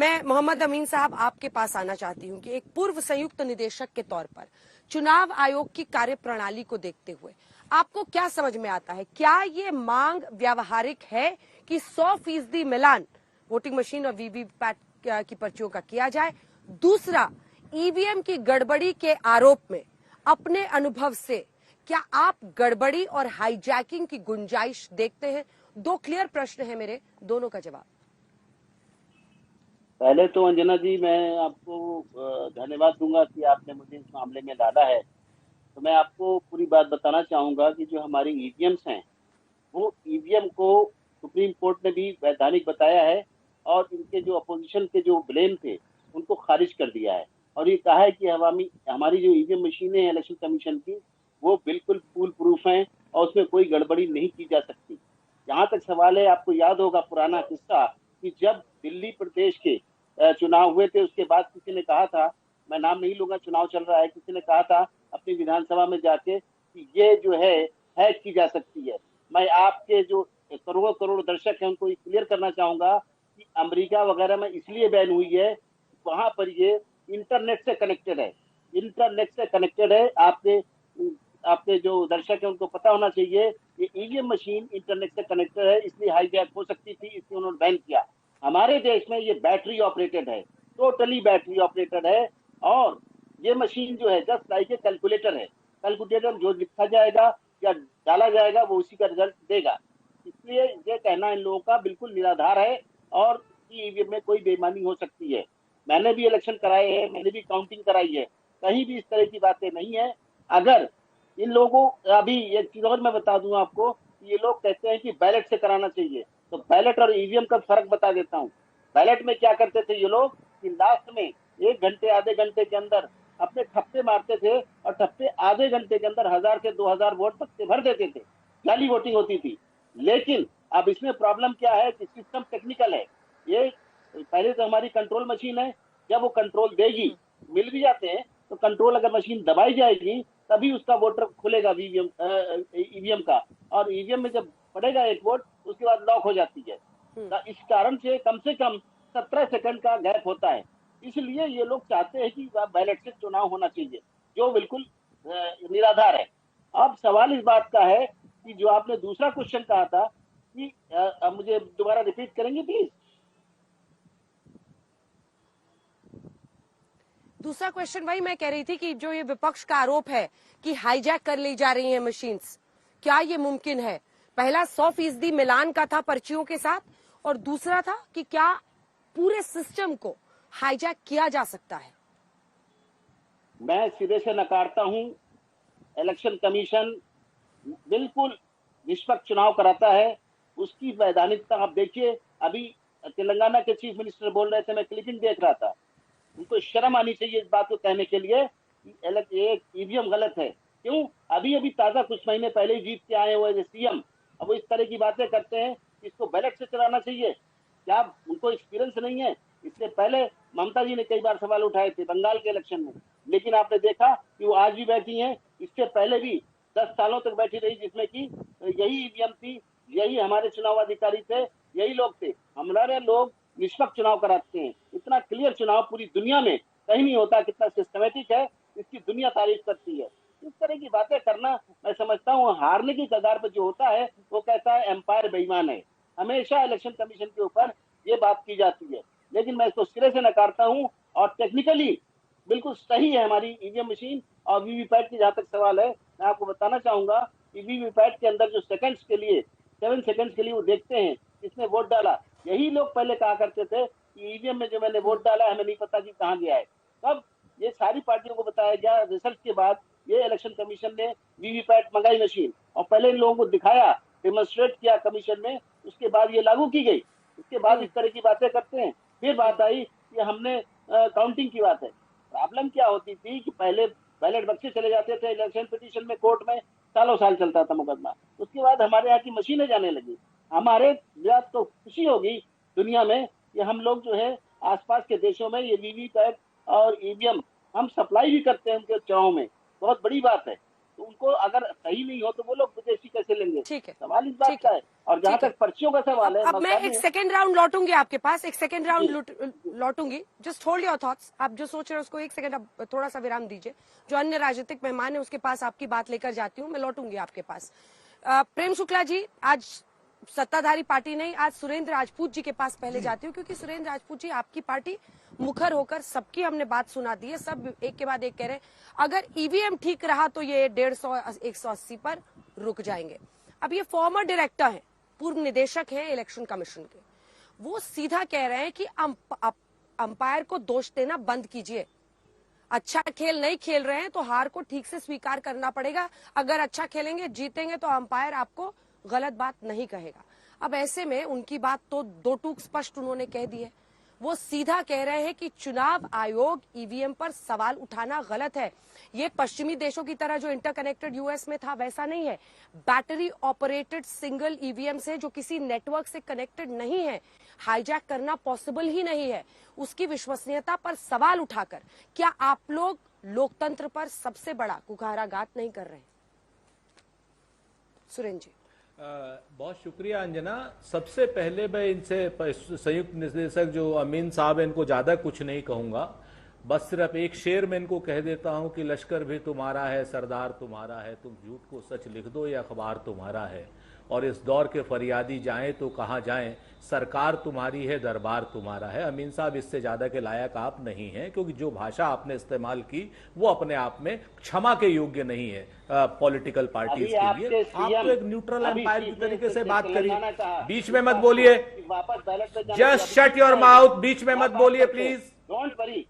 मैं मोहम्मद अमीन साहब आपके पास आना चाहती हूँ कि एक पूर्व संयुक्त निदेशक के तौर पर चुनाव आयोग की कार्यप्रणाली को देखते हुए आपको क्या समझ में आता है? क्या ये मांग व्यावहारिक है कि 100% मिलान वोटिंग मशीन और वीवीपैट की पर्चियों का किया जाए? दूसरा, ईवीएम की गड़बड़ी के आरोप में अपने अनुभव से क्या आप गड़बड़ी और हाईजैकिंग की गुंजाइश देखते हैं? दो क्लियर प्रश्न है मेरे, दोनों का जवाब। पहले तो अंजना जी, मैं आपको धन्यवाद दूंगा कि आपने मुझे इस मामले में डाला है। तो मैं आपको पूरी बात बताना चाहूंगा कि जो हमारी ईवीएम्स हैं, वो ईवीएम को सुप्रीम कोर्ट ने भी वैधानिक बताया है और इनके जो अपोजिशन के जो ब्लेम थे उनको खारिज कर दिया है। और ये कहा है कि हमारी जो ईवीएम मशीनें हैं इलेक्शन कमीशन की, वो बिल्कुल फूल प्रूफ हैं और उसमें कोई गड़बड़ी नहीं की जा सकती। जहां तक सवाल है, आपको याद होगा पुराना किस्सा कि जब दिल्ली प्रदेश के चुनाव हुए थे, उसके बाद किसी ने कहा था, मैं नाम नहीं लूंगा, चुनाव चल रहा है, किसी ने कहा था अपनी विधानसभा में जाके कि ये जो है हैक की जा सकती है। मैं आपके जो करोड़ों करोड़ दर्शक हैं उनको क्लियर करना चाहूंगा कि अमेरिका वगैरह में इसलिए बैन हुई है, वहां पर ये इंटरनेट से कनेक्टेड है। इंटरनेट से कनेक्टेड है। आपके आपके जो दर्शक है उनको पता होना चाहिए, ये ईवीएम मशीन इंटरनेट से कनेक्टेड है, इसलिए हाईजैक हो सकती थी, इसलिए उन्होंने बैन किया। हमारे देश में ये बैटरी ऑपरेटेड है, टोटली बैटरी ऑपरेटेड है। और ये मशीन जो है जस्ट लाइक ए कैलकुलेटर है। कैलकुलेटर जो लिखा जाएगा या डाला जाएगा वो उसी का रिजल्ट देगा। इसलिए ये कहना इन लोगों का बिल्कुल निराधार है और ईवीएम में कोई बेईमानी हो सकती है। मैंने भी इलेक्शन कराए हैं, मैंने भी काउंटिंग कराई है, कहीं भी इस तरह की बातें नहीं है। अगर इन लोगों अभी एक चीज और मैं बता दूं आपको, ये लोग कहते हैं कि बैलेट से कराना चाहिए, तो बैलेट और ईवीएम का फर्क बता देता हूँ। बैलेट में क्या करते थे ये लोग कि लास्ट में 1 घंटे आधे घंटे के अंदर अपने ठप्पे मारते थे और ठप्पे आधे घंटे के अंदर 1000 से 2000 वोट तक से भर देते थे। जाली वोटिंग होती थी। लेकिन अब इसमें प्रॉब्लम क्या है कि सिस्टम टेक्निकल है। ये पहले तो हमारी कंट्रोल मशीन है, जब वो कंट्रोल देगी, मिल भी जाते हैं, तो कंट्रोल अगर मशीन दबाई जाएगी तभी उसका वोटर खुलेगा ईवीएम का। और ईवीएम में जब पड़ेगा एक वोट, उसके बाद लॉक हो जाती है। तो इस कारण से कम 17 सेकंड का गैप होता है। इसलिए ये लोग चाहते हैं कि बैलेट से चुनाव होना चाहिए, जो बिल्कुल निराधार है। अब सवाल इस बात का है कि जो आपने दूसरा क्वेश्चन कहा था कि मुझे दोबारा रिपीट करेंगे प्लीज? दूसरा क्वेश्चन वही मैं कह रही थी कि जो ये विपक्ष का आरोप है कि हाईजैक कर ली जा रही हैं मशीन्स, क्या ये मुमकिन है? पहला 100% मिलान का था पर्चियों के साथ, और दूसरा था कि क्या पूरे सिस्टम को हाईजैक किया जा सकता है? मैं सिरे से नकारता हूं। इलेक्शन कमीशन बिल्कुल निष्पक्ष चुनाव कराता है, उसकी वैधानिकता आप देखिए। अभी तेलंगाना के चीफ मिनिस्टर बोल रहे थे, मैं क्लिपिंग देख रहा था। उनको शर्म आनी चाहिए इस बात को कहने के लिए कि एक ईवीएम गलत है। क्यों? अभी अभी ताजा कुछ महीने पहले ही जीत के आए हुए सीएम अब वो इस तरह की बातें करते हैं, इसको बैलेट से चलाना चाहिए। क्या उनको एक्सपीरियंस नहीं है? इससे पहले ममता जी ने कई बार सवाल उठाए थे बंगाल के इलेक्शन में, लेकिन आपने देखा कि वो आज भी बैठी हैं। इससे पहले भी 10 सालों तक बैठी रही, जिसमें कि यही ईवीएम थी, यही हमारे चुनाव अधिकारी थे, यही लोग थे। हमारे लोग निष्पक्ष चुनाव कराते हैं। इतना क्लियर चुनाव पूरी दुनिया में कहीं नहीं होता। कितना सिस्टमेटिक है, इसकी दुनिया तारीफ करती है। इस तरह की बातें करना, मैं समझता हूँ हारने की कगार पर जो होता है वो कहता है एम्पायर बेईमान है। हमेशा इलेक्शन कमीशन के ऊपर ये बात की जाती है, लेकिन मैं इसको सिरे से नकारता हूँ। और टेक्निकली बिल्कुल सही है हमारी ईवीएम मशीन। और वीवीपैट की जहां तक सवाल है, मैं आपको बताना चाहूंगा कि वीवीपैट के अंदर जो सेकंड्स के लिए 7 सेकंड्स के लिए वो देखते हैं किसने वोट डाला। यही लोग पहले कहा करते थे कि ईवीएम में जो मैंने वोट डाला है हमें नहीं पता कि कहाँ गया है। तब ये सारी पार्टियों को बताया गया। रिसर्च के बाद ये इलेक्शन कमीशन ने वीवीपैट मंगाई मशीन, और पहले इन लोगों को दिखाया, डेमोन्स्ट्रेट किया कमीशन में, उसके बाद ये लागू की गई। उसके बाद इस तरह की बातें करते हैं। फिर बात आई कि हमने काउंटिंग की बात है। प्रॉब्लम क्या होती थी कि पहले बैलेट बक्से चले जाते थे इलेक्शन पिटीशन में, कोर्ट में सालों साल चलता था मुकदमा। उसके बाद हमारे यहाँ की मशीनें जाने लगी। हमारे बात तो खुशी होगी दुनिया में कि हम लोग जो है आसपास के देशों में ये वीवीपैट और ईवीएम हम सप्लाई भी करते हैं उनके चुनाव में। बहुत बड़ी बात है। तो उनको अगर सही नहीं हो तो वो लोग विदेशी कैसे लेंगे? ठीक है, सवाल इस बात ठीक का है, है। और जहां ठीक है। तक पर्चियों का सवाल है, अब मैं एक सेकेंड राउंड लौटूंगी आपके पास, एक सेकेंड राउंड लौटूंगी। Just hold your thoughts. आप जो सोच रहे हो उसको एक सेकंड अब थोड़ा सा विराम दीजिए। जो अन्य राजनीतिक मेहमान है उसके पास आपकी बात लेकर जाती हूँ, मैं लौटूंगी आपके पास। प्रेम शुक्ला जी, आज सत्ताधारी पार्टी नहीं, आज सुरेंद्र राजपूत जी के पास पहले जाती हूँ, क्योंकि सुरेंद्र राजपूत जी आपकी पार्टी मुखर होकर सबकी हमने बात सुना दी है, सब एक के बाद एक कह रहे हैं अगर ईवीएम ठीक रहा तो ये 150 180 पर रुक जाएंगे। अब ये फॉर्मर डायरेक्टर हैं, पूर्व निदेशक हैं इलेक्शन कमीशन के, वो सीधा कह रहे हैं कि अंपायर को दोष देना बंद कीजिए। अच्छा खेल नहीं खेल रहे हैं तो हार को ठीक से स्वीकार करना पड़ेगा। अगर अच्छा खेलेंगे, जीतेंगे, तो अंपायर आपको गलत बात नहीं कहेगा। अब ऐसे में उनकी बात तो दो टूक स्पष्ट उन्होंने कह दी है। वो सीधा कह रहे हैं कि चुनाव आयोग ईवीएम पर सवाल उठाना गलत है। ये पश्चिमी देशों की तरह जो इंटरकनेक्टेड यूएस में था वैसा नहीं है। बैटरी ऑपरेटेड सिंगल ईवीएम से जो किसी नेटवर्क से कनेक्टेड नहीं है, हाईजैक करना पॉसिबल ही नहीं है। उसकी विश्वसनीयता पर सवाल उठाकर क्या आप लोग लोकतंत्र पर सबसे बड़ा कुठाराघात नहीं कर रहे हैं? सुरेंद्र जी। बहुत शुक्रिया अंजना। सबसे पहले मैं इनसे संयुक्त निदेशक जो अमीन साहब है, इनको ज्यादा कुछ नहीं कहूंगा, बस सिर्फ एक शेर में इनको कह देता हूं कि लश्कर भी तुम्हारा है, सरदार तुम्हारा है, तुम झूठ को सच लिख दो, ये अखबार तुम्हारा है। और इस दौर के फरियादी जाएं तो कहां जाएं, सरकार तुम्हारी है, दरबार तुम्हारा है। अमीन साहब, इससे ज्यादा के लायक आप नहीं हैं, क्योंकि जो भाषा आपने इस्तेमाल की वो अपने आप में क्षमा के योग्य नहीं है पॉलिटिकल पार्टीज के लिए। आप तो एक न्यूट्रल एम्पायर की तरीके से बात करिए, बीच में मत बोलिए। जस्ट शट योर माउथ, बीच में मत बोलिए प्लीज। डोंट वरी,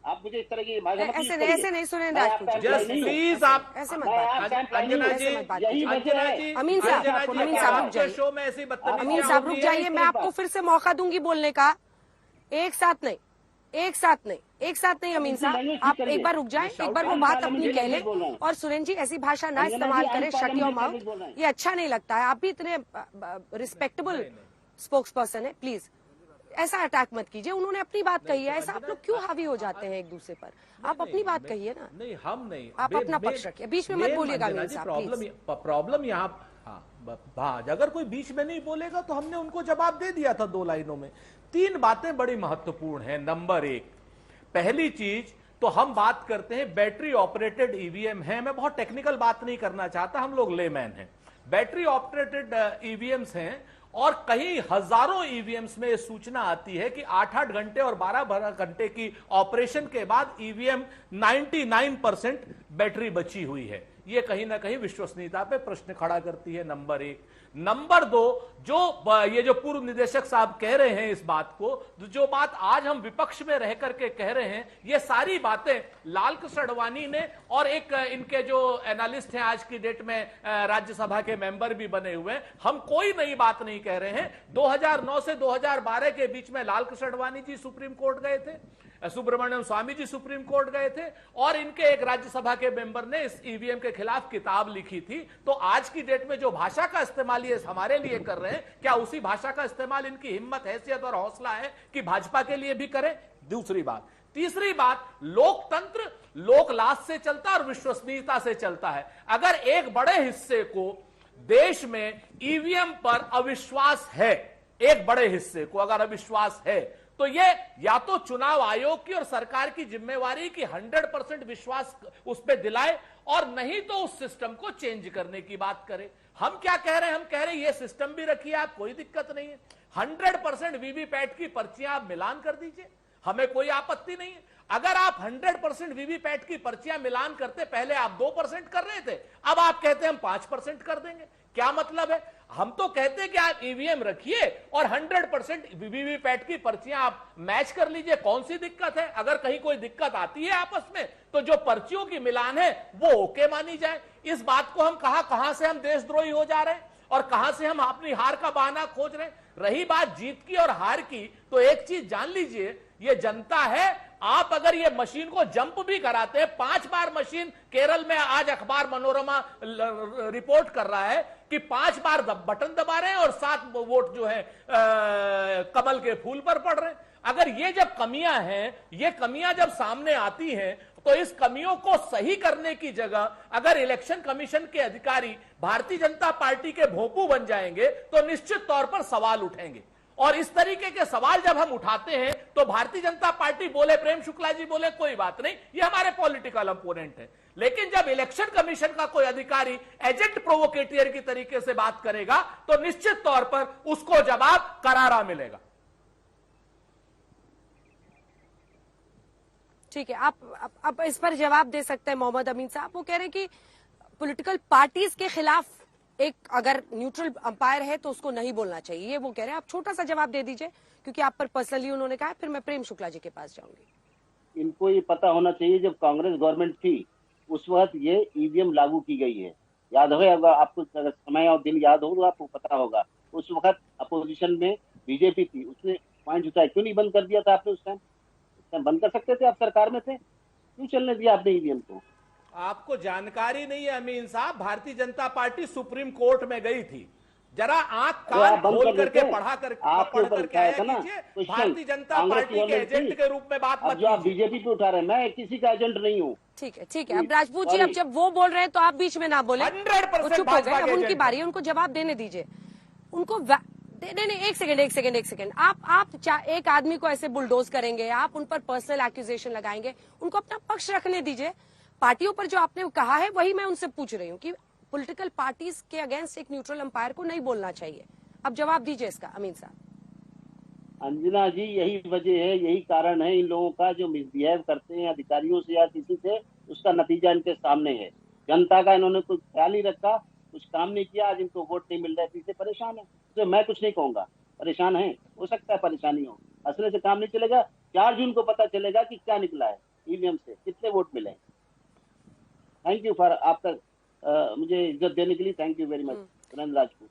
आप मुझे इस तरह की ऐसे नहीं सुरेंद्र राजपूत जी, जस्ट प्लीज आप ऐसे मत बात। अंजना जी, अमीन साहब रुक जाइए, शो में ऐसी बदतमीजी अमीन साहब रुक जाइए, मैं आपको फिर से मौका दूंगी बोलने का। एक साथ नहीं अमीन साहब, आप एक बार रुक जाएं, एक बार वो बात अपनी कह लें। और सुरेंद्र जी, ऐसी भाषा ना इस्तेमाल करें, शट योर माउथ, ये अच्छा नहीं लगता है। आप भी इतने रिस्पेक्टेबल स्पोक्स पर्सन है, प्लीज ऐसा अटैक मत कीजिए। उन्होंने अपनी बात कही है, ऐसा आप लोग क्यों हावी हो जाते हैं एक दूसरे पर? आप अपनी बात कहिए ना। नहीं, हम नहीं, आप अपना पक्ष रखिए, बीच में मत बोलिएगा अमीन साहब। प्रॉब्लम यहाँ, हाँ, अगर कोई बीच में नहीं बोलेगा तो हमने उनको जवाब दे दिया था 2 लाइनों में। 3 बातें बड़ी महत्वपूर्ण हैं। नंबर 1, पहली चीज तो हम बात करते हैं बैटरी ऑपरेटेड ईवीएम है। मैं बहुत टेक्निकल बात नहीं करना चाहता, हम लोग लेमैन हैं। बैटरी ऑपरेटेड ईवीएम्स हैं और कहीं हजारों ईवीएम्स में यह सूचना आती है कि 8-8 घंटे और 12-12 घंटे की ऑपरेशन के बाद ईवीएम 99% बैटरी बची हुई है। यह कहीं ना कहीं विश्वसनीयता पे प्रश्न खड़ा करती है, नंबर 1। नंबर 2, ये जो पूर्व निदेशक साहब कह रहे हैं इस बात को, जो बात आज हम विपक्ष में रह करके कह रहे हैं, ये सारी बातें लाल कृष्ण आडवाणी ने और एक इनके जो एनालिस्ट हैं आज की डेट में राज्यसभा के मेंबर भी बने हुए हैं, हम कोई नई बात नहीं कह रहे हैं। 2009 से 2012 के बीच में लाल कृष्ण आडवाणी जी सुप्रीम कोर्ट गए थे, सुब्रमण्यम स्वामी जी सुप्रीम कोर्ट गए थे और इनके एक राज्यसभा के मेंबर ने इस ईवीएम के खिलाफ किताब लिखी थी। तो आज की डेट में जो भाषा का इस्तेमाल ये हमारे लिए कर रहे हैं, क्या उसी भाषा का इस्तेमाल इनकी हिम्मत, हैसियत और हौसला है कि भाजपा के लिए भी करें? दूसरी बात। तीसरी बात, लोकतंत्र लोकलाज से चलता है और विश्वसनीयता से चलता है। अगर एक बड़े हिस्से को देश में ईवीएम पर अविश्वास है, एक बड़े हिस्से को अगर अविश्वास है, तो ये या तो चुनाव आयोग की और सरकार की जिम्मेवारी की 100% विश्वास उस पर दिलाए, और नहीं तो उस सिस्टम को चेंज करने की बात करें। हम क्या कह रहे हैं? हम कह रहे हैं ये सिस्टम भी रखिए आप, कोई दिक्कत नहीं है। 100% वीवीपैट की पर्चियां आप मिलान कर दीजिए, हमें कोई आपत्ति नहीं है। अगर आप 100% वीवीपैट की पर्चियां मिलान करते, पहले आप 2% कर रहे थे, अब आप कहते हैं हम 5% कर देंगे, क्या मतलब है? हम तो कहते हैं कि आप ईवीएम रखिए और 100% वीवीपैट की पर्चियां आप मैच कर लीजिए, कौन सी दिक्कत है? अगर कहीं कोई दिक्कत आती है आपस में तो जो पर्चियों की मिलान है वो ओके मानी जाए। इस बात को हम कहां से हम देशद्रोही हो जा रहे हैं और कहां से हम अपनी हार का बहाना खोज रहे हैं। रही बात जीत की और हार की, तो एक चीज जान लीजिए, ये जनता है। आप अगर ये मशीन को जंप भी कराते हैं, 5 बार मशीन, केरल में आज अखबार मनोरमा रिपोर्ट कर रहा है कि 5 बार बटन दबा रहे हैं और 7 वोट जो है कमल के फूल पर पड़ रहे हैं। अगर ये जब कमियां हैं, ये कमियां जब सामने आती हैं, तो इस कमियों को सही करने की जगह अगर इलेक्शन कमीशन के अधिकारी भारतीय जनता पार्टी के भोंपू बन जाएंगे तो निश्चित तौर पर सवाल उठेंगे। और इस तरीके के सवाल जब हम उठाते हैं तो भारतीय जनता पार्टी बोले, प्रेम शुक्ला जी बोले, कोई बात नहीं, ये हमारे पॉलिटिकल अपोनेंट है। लेकिन जब इलेक्शन कमीशन का कोई अधिकारी एजेंट प्रोवोकेटियर की तरीके से बात करेगा तो निश्चित तौर पर उसको जवाब करारा मिलेगा। ठीक है, आप इस पर जवाब दे सकते हैं मोहम्मद अमीन साहब। वो कह रहे हैं कि पॉलिटिकल पार्टीज के खिलाफ एक अगर न्यूट्रल अंपायर है तो उसको नहीं बोलना चाहिए, ये वो कह रहे हैं। आप छोटा सा जवाब दे दीजिए क्योंकि आप पर पर्सनली उन्होंने कहा है, फिर मैं प्रेम शुक्ला जी के पास जाऊंगी। इनको ये पता होना चाहिए जब कांग्रेस गवर्नमेंट थी उस वक्त ये ईवीएम लागू की गई है। याद होगा आपको, अगर समय और दिन याद हो तो आपको पता होगा। उस वक्त अपोजिशन में बीजेपी थी, उसने पॉइंट उठाया, क्यों नहीं बंद कर दिया था आपने उस टाइम? बंद कर सकते थे, आप सरकार में थे, क्यों चलने दिया आपने ईवीएम को? आपको जानकारी नहीं है अमीन साहब, Bharatiya Janata party supreme court में गई थी। जरा आंख कान खोल करके पढ़ करके आया कीजिए। भारतीय जनता पार्टी के एजेंट के रूप में बात मत जो आप बीजेपी पे उठा रहे हैं, मैं किसी का एजेंट नहीं हूँ। ठीक है। अब राजपूत जी, अब जब वो बोल रहे हैं तो आप बीच में ना बोले, 100% चुप हो गए। अब उनकी बारी है, उनको जवाब देने दीजिए। उनको नहीं, एक सेकंड। आप एक आदमी को ऐसे बुलडोज करेंगे, आप उन पर पर्सनल एक्यूजेशन लगाएंगे, उनको अपना पक्ष रखने दीजिए। पार्टियों पर जो आपने कहा है वही मैं उनसे पूछ रही हूँ कि पॉलिटिकल पार्टीज के अगेंस्ट एक न्यूट्रल अंपायर को नहीं बोलना चाहिए। अब जवाब दीजिए इसका अमीन साहब। अंजना जी, यही वजह है, यही कारण है इन लोगों का जो मिसबिहेव करते हैं अधिकारियों से या किसी से, उसका नतीजा इनके सामने है। जनता का इन्होंने कुछ ख्याल ही रखा, कुछ काम नहीं किया, आज इनको वोट नहीं मिल रहा है, पीछे परेशान है। तो मैं कुछ नहीं कहूंगा, परेशान है, हो सकता है परेशानी हो, असले से काम नहीं चलेगा। 4 जून को पता चलेगा कि क्या निकला है ईवीएम से, कितने वोट मिले। थैंक यू फॉर आपका मुझे इज्जत देने के लिए, thank you very much Surendra Rajput.